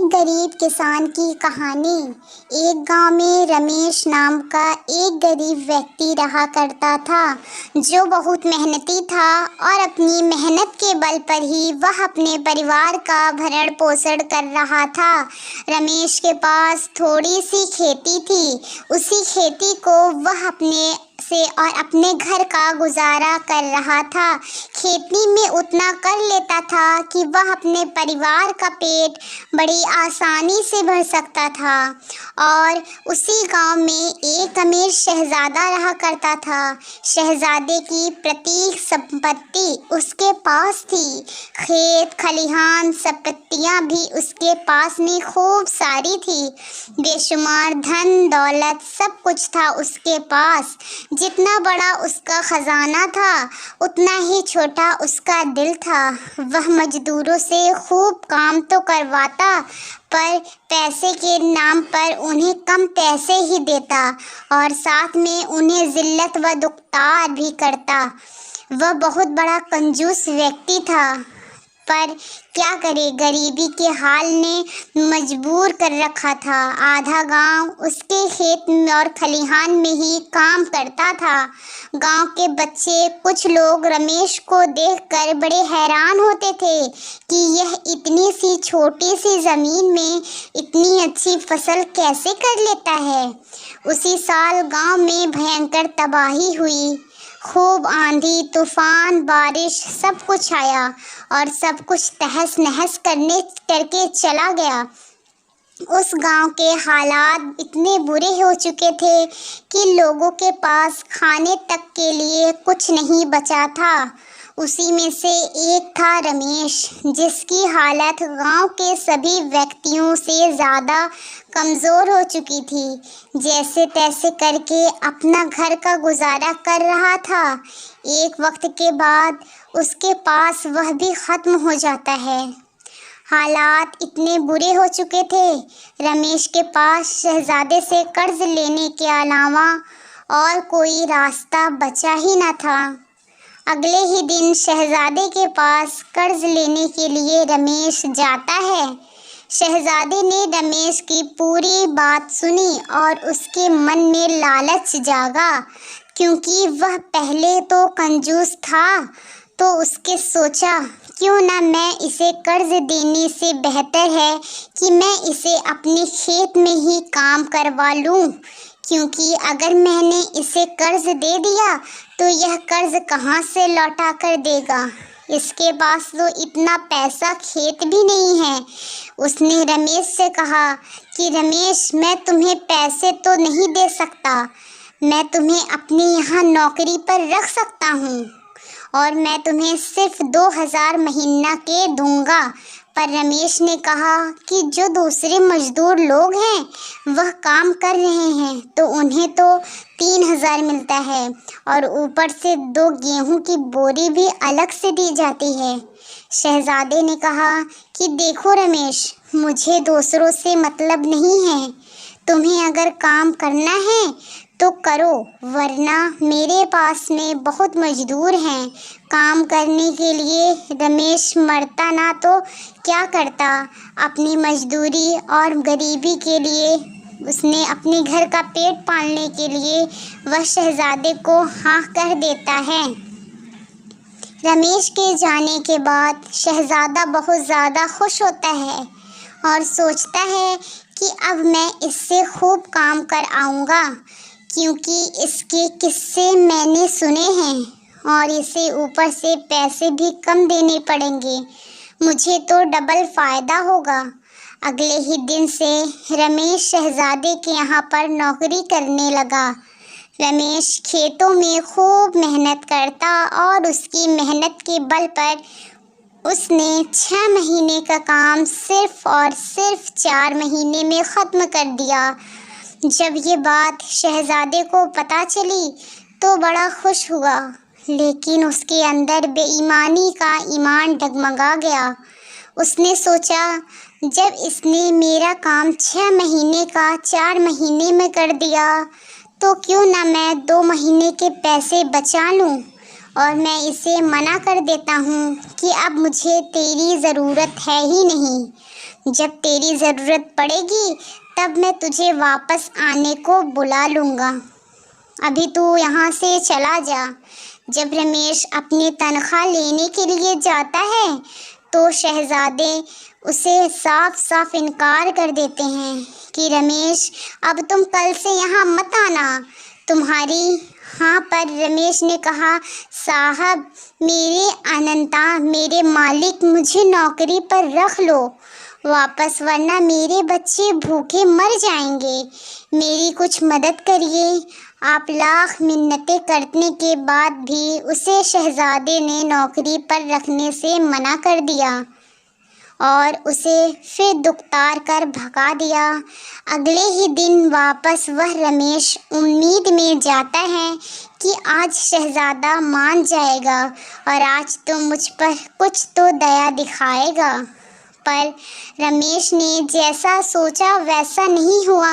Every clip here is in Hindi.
एक गरीब किसान की कहानी। एक गांव में रमेश नाम का एक गरीब व्यक्ति रहा करता था, जो बहुत मेहनती था और अपनी मेहनत के बल पर ही वह अपने परिवार का भरण पोषण कर रहा था। रमेश के पास थोड़ी सी खेती थी। उसी खेती को वह अपने से और अपने घर का गुजारा कर रहा था। खेती में उतना कर लेता था कि वह अपने परिवार का पेट बड़ी आसानी से भर सकता था। और उसी गांव में एक अमीर शहजादा रहा करता था। शहजादे की प्रत्येक संपत्ति उसके पास थी। खेत खलिहान संपत्तियां भी उसके पास में खूब सारी थी। बेशुमार धन दौलत सब कुछ था उसके पास। जितना बड़ा उसका खजाना था, उतना ही छोटा उसका दिल था। वह मजदूरों से खूब काम तो करवाता, पर पैसे के नाम पर उन्हें कम पैसे ही देता और साथ में उन्हें जिल्लत व दुख्तार भी करता। वह बहुत बड़ा कंजूस व्यक्ति था, पर क्या करे, गरीबी के हाल ने मजबूर कर रखा था। आधा गांव उसके खेत और खलिहान में ही काम करता था। गांव के बच्चे कुछ लोग रमेश को देखकर बड़े हैरान होते थे कि यह इतनी सी छोटी सी ज़मीन में इतनी अच्छी फसल कैसे कर लेता है। उसी साल गांव में भयंकर तबाही हुई। खूब आंधी तूफान बारिश सब कुछ आया और सब कुछ तहस नहस करके चला गया। उस गांव के हालात इतने बुरे हो चुके थे कि लोगों के पास खाने तक के लिए कुछ नहीं बचा था। उसी में से एक था रमेश, जिसकी हालत गांव के सभी व्यक्तियों से ज़्यादा कमज़ोर हो चुकी थी। जैसे तैसे करके अपना घर का गुजारा कर रहा था। एक वक्त के बाद उसके पास वह भी ख़त्म हो जाता है। हालात इतने बुरे हो चुके थे, रमेश के पास शहजादे से कर्ज लेने के अलावा और कोई रास्ता बचा ही न था। अगले ही दिन शहजादे के पास कर्ज लेने के लिए रमेश जाता है। शहजादे ने रमेश की पूरी बात सुनी और उसके मन में लालच जागा। क्योंकि वह पहले तो कंजूस था, तो उसके सोचा, क्यों ना मैं इसे कर्ज देने से बेहतर है कि मैं इसे अपने खेत में ही काम करवा लूं। क्योंकि अगर मैंने इसे कर्ज दे दिया तो यह कर्ज कहाँ से लौटा कर देगा। इसके पास तो इतना पैसा खेत भी नहीं है। उसने रमेश से कहा कि रमेश, मैं तुम्हें पैसे तो नहीं दे सकता, मैं तुम्हें अपने यहाँ नौकरी पर रख सकता हूँ और मैं तुम्हें सिर्फ 2000 महीना के दूंगा। पर रमेश ने कहा कि जो दूसरे मजदूर लोग हैं वह काम कर रहे हैं तो उन्हें तो 3000 मिलता है और ऊपर से 2 गेहूं की बोरी भी अलग से दी जाती है। शहजादे ने कहा कि देखो रमेश, मुझे दूसरों से मतलब नहीं है। तुम्हें अगर काम करना है तो करो, वरना मेरे पास में बहुत मजदूर हैं काम करने के लिए। रमेश मरता ना तो क्या करता। अपनी मजदूरी और गरीबी के लिए उसने अपने घर का पेट पालने के लिए वह शहजादे को हाँ कह देता है। रमेश के जाने के बाद शहजादा बहुत ज़्यादा खुश होता है और सोचता है कि अब मैं इससे खूब काम कर आऊँगा, क्योंकि इसके किस्से मैंने सुने हैं और इसे ऊपर से पैसे भी कम देने पड़ेंगे। मुझे तो डबल फ़ायदा होगा। अगले ही दिन से रमेश शहजादे के यहाँ पर नौकरी करने लगा। रमेश खेतों में खूब मेहनत करता और उसकी मेहनत के बल पर उसने 6 महीने का काम सिर्फ और सिर्फ 4 महीने में ख़त्म कर दिया। जब ये बात शहजादे को पता चली तो बड़ा खुश हुआ, लेकिन उसके अंदर बेईमानी का ईमान डगमगा गया। उसने सोचा, जब इसने मेरा काम 6 महीने का 4 महीने में कर दिया तो क्यों ना मैं 2 महीने के पैसे बचा लूं और मैं इसे मना कर देता हूँ कि अब मुझे तेरी ज़रूरत है ही नहीं। जब तेरी ज़रूरत पड़ेगी तब मैं तुझे वापस आने को बुला लूँगा। अभी तू यहाँ से चला जा। जब रमेश अपनी तनख्वाह लेने के लिए जाता है तो शहज़ादे उसे साफ साफ इनकार कर देते हैं कि रमेश, अब तुम कल से यहाँ मत आना। तुम्हारी हाँ पर रमेश ने कहा, साहब मेरे अनंता, मेरे मालिक, मुझे नौकरी पर रख लो वापस, वरना मेरे बच्चे भूखे मर जाएंगे। मेरी कुछ मदद करिए। आप लाख मिन्नतें करने के बाद भी उसे शहज़ादे ने नौकरी पर रखने से मना कर दिया और उसे फिर दुख्तार कर भगा दिया। अगले ही दिन वापस वह रमेश उम्मीद में जाता है कि आज शहज़ादा मान जाएगा और आज तो मुझ पर कुछ तो दया दिखाएगा। पर रमेश ने जैसा सोचा वैसा नहीं हुआ।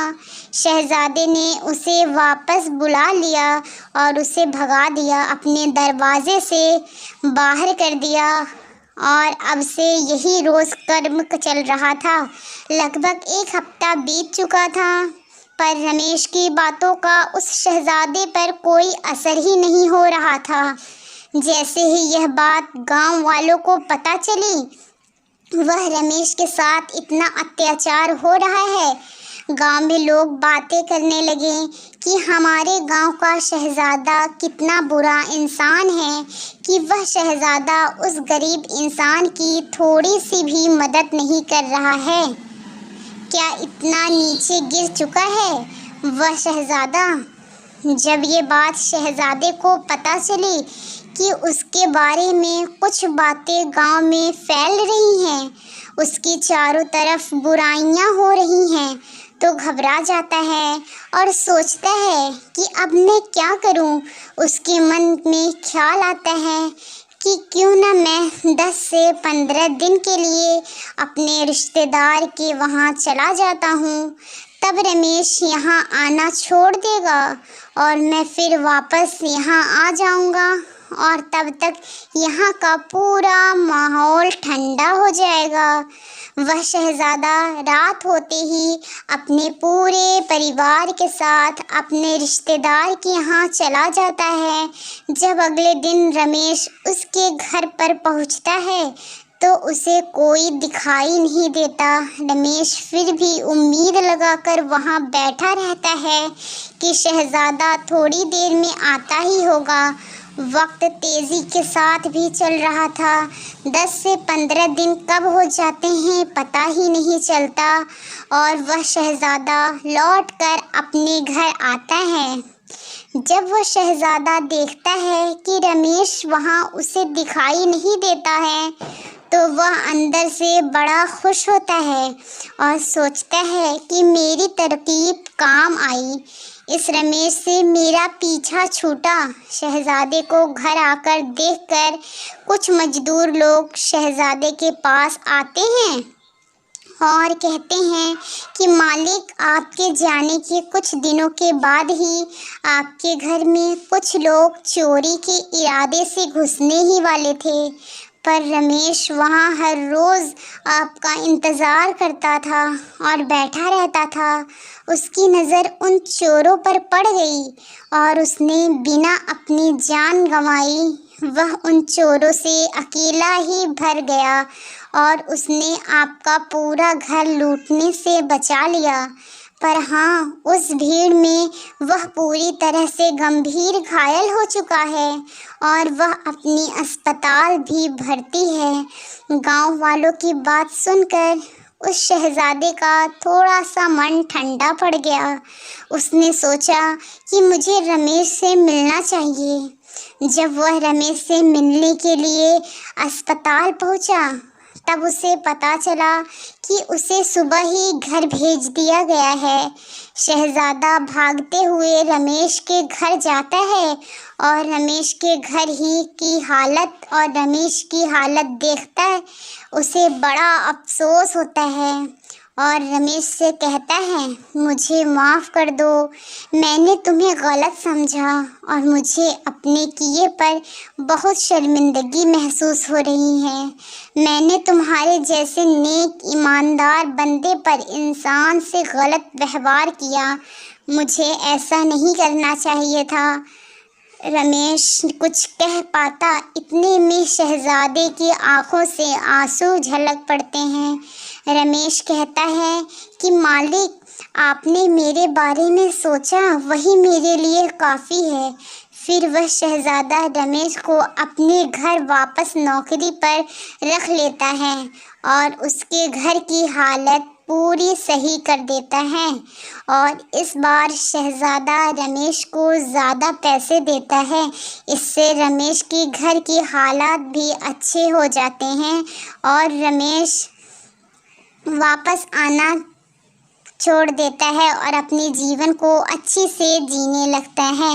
शहज़ादे ने उसे वापस बुला लिया और उसे भगा दिया, अपने दरवाजे से बाहर कर दिया और अब से यही रोज़ कर्म चल रहा था। लगभग 1 हफ्ता बीत चुका था पर रमेश की बातों का उस शहज़ादे पर कोई असर ही नहीं हो रहा था। जैसे ही यह बात गांव वालों को पता चली, वह रमेश के साथ इतना अत्याचार हो रहा है, गांव में लोग बातें करने लगे कि हमारे गांव का शहज़ादा कितना बुरा इंसान है कि वह शहज़ादा उस गरीब इंसान की थोड़ी सी भी मदद नहीं कर रहा है। क्या इतना नीचे गिर चुका है वह शहज़ादा। जब ये बात शहज़ादे को पता चली कि उसके बारे में कुछ बातें गांव में फैल रही हैं, उसकी चारों तरफ बुराइयां हो रही हैं, तो घबरा जाता है और सोचता है कि अब मैं क्या करूं। उसके मन में ख्याल आता है कि क्यों ना मैं 10 से 15 दिन के लिए अपने रिश्तेदार के वहाँ चला जाता हूँ। तब रमेश यहाँ आना छोड़ देगा और मैं फिर वापस यहाँ आ जाऊँगा और तब तक यहाँ का पूरा माहौल ठंडा हो जाएगा। वह शहज़ादा रात होते ही अपने पूरे परिवार के साथ अपने रिश्तेदार के यहाँ चला जाता है। जब अगले दिन रमेश उसके घर पर पहुँचता है तो उसे कोई दिखाई नहीं देता। रमेश फिर भी उम्मीद लगाकर वहाँ बैठा रहता है कि शहज़ादा थोड़ी देर में आता ही होगा। वक्त तेज़ी के साथ भी चल रहा था। 10 से 15 दिन कब हो जाते हैं पता ही नहीं चलता और वह शहज़ादा लौटकर अपने घर आता है। जब वह शहज़ादा देखता है कि रमेश वहाँ उसे दिखाई नहीं देता है तो वह अंदर से बड़ा खुश होता है और सोचता है कि मेरी तरकीब काम आई, इस रमेश से मेरा पीछा छूटा। शहज़ादे को घर आकर देखकर कुछ मज़दूर लोग शहज़ादे के पास आते हैं और कहते हैं कि मालिक, आपके जाने के कुछ दिनों के बाद ही आपके घर में कुछ लोग चोरी के इरादे से घुसने ही वाले थे, पर रमेश वहाँ हर रोज़ आपका इंतज़ार करता था और बैठा रहता था। उसकी नज़र उन चोरों पर पड़ गई और उसने बिना अपनी जान गंवाई वह उन चोरों से अकेला ही भर गया और उसने आपका पूरा घर लूटने से बचा लिया। पर हाँ, उस भीड़ में वह पूरी तरह से गंभीर घायल हो चुका है और वह अपनी अस्पताल भी भर्ती है। गांव वालों की बात सुनकर उस शहज़ादे का थोड़ा सा मन ठंडा पड़ गया। उसने सोचा कि मुझे रमेश से मिलना चाहिए। जब वह रमेश से मिलने के लिए अस्पताल पहुंचा तब उसे पता चला कि उसे सुबह ही घर भेज दिया गया है। शहज़ादा भागते हुए रमेश के घर जाता है और रमेश के घर ही की हालत और रमेश की हालत देखता है उसे बड़ा अफसोस होता है और रमेश से कहता है, मुझे माफ़ कर दो, मैंने तुम्हें गलत समझा और मुझे अपने किए पर बहुत शर्मिंदगी महसूस हो रही है। मैंने तुम्हारे जैसे नेक ईमानदार बंदे पर इंसान से गलत व्यवहार किया, मुझे ऐसा नहीं करना चाहिए था। रमेश कुछ कह पाता, इतने में शहजादे की आंखों से आंसू झलक पड़ते हैं। रमेश कहता है कि मालिक, आपने मेरे बारे में सोचा, वही मेरे लिए काफ़ी है। फिर वह शहजादा रमेश को अपने घर वापस नौकरी पर रख लेता है और उसके घर की हालत पूरी सही कर देता है और इस बार शहजादा रमेश को ज़्यादा पैसे देता है। इससे रमेश के घर की हालात भी अच्छे हो जाते हैं और रमेश वापस आना छोड़ देता है और अपने जीवन को अच्छी से जीने लगता है।